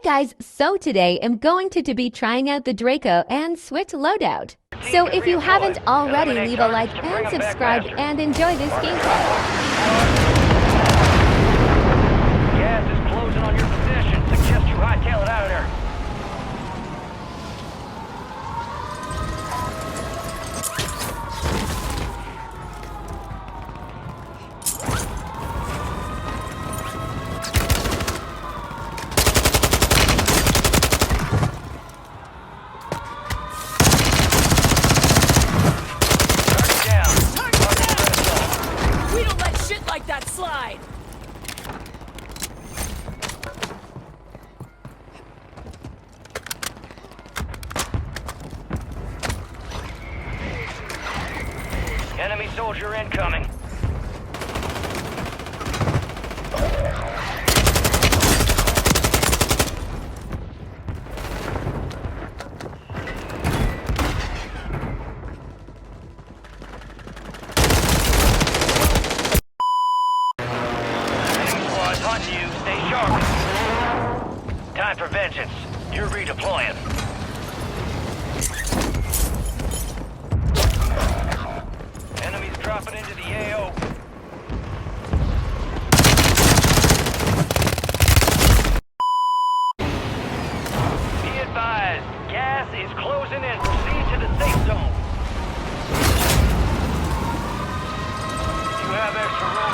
guys, so today I'm going to be trying out the Draco and switch loadout. So if you haven't already, leave a like and subscribe and enjoy this gameplay. Gas is closing on your position. Suggest you hightail it out of there. Slide! Enemy soldier incoming. You stay sharp. Time for vengeance. You're redeploying. Enemies dropping into the AO. Be advised, gas is closing in. Proceed to the safe zone. You have extra room.